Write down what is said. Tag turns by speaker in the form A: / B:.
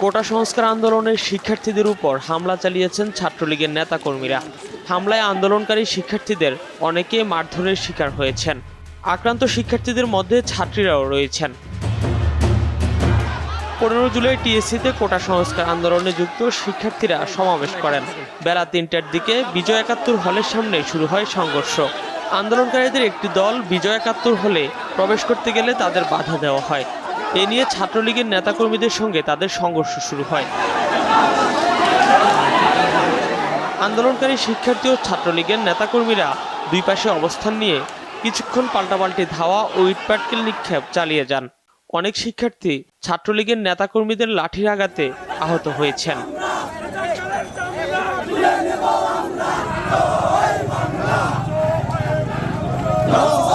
A: কোটা সংস্কার আন্দোলনের শিক্ষার্থীদের উপর হামলা চালিয়েছেন ছাত্রলীগের নেতাকর্মীরা। হামলায় আন্দোলনকারী শিক্ষার্থীদের অনেকে মারধরের শিকার হয়েছেন। আক্রান্ত শিক্ষার্থীদের মধ্যে ছাত্রীরাও রয়েছেন। 15 জুলাই টিএসসিতে কোটা সংস্কার আন্দোলনে যুক্ত শিক্ষার্থীরা সমাবেশ করেন। বেলা ৩টার দিকে বিজয় একাত্তর হলের সামনে শুরু হয় সংঘর্ষ। আন্দোলনকারীদের একটি দল বিজয় একাত্তর হলে প্রবেশ করতে গেলে তাদের বাধা দেওয়া হয়। এ নিয়ে ছাত্রলীগের নেতাকর্মীদের সঙ্গে তাদের সংঘর্ষ শুরু হয়। আন্দোলনকারী শিক্ষার্থী ও ছাত্রলীগের নেতাকর্মীরা দুই পাশে অবস্থান নিয়ে কিছুক্ষণ পাল্টাপাল্টি ধাওয়া ও ইটপাটকেল নিক্ষেপ চালিয়ে যান। অনেক শিক্ষার্থী ছাত্রলীগের নেতাকর্মীদের লাঠির আঘাতে আহত হয়েছেন।
B: No!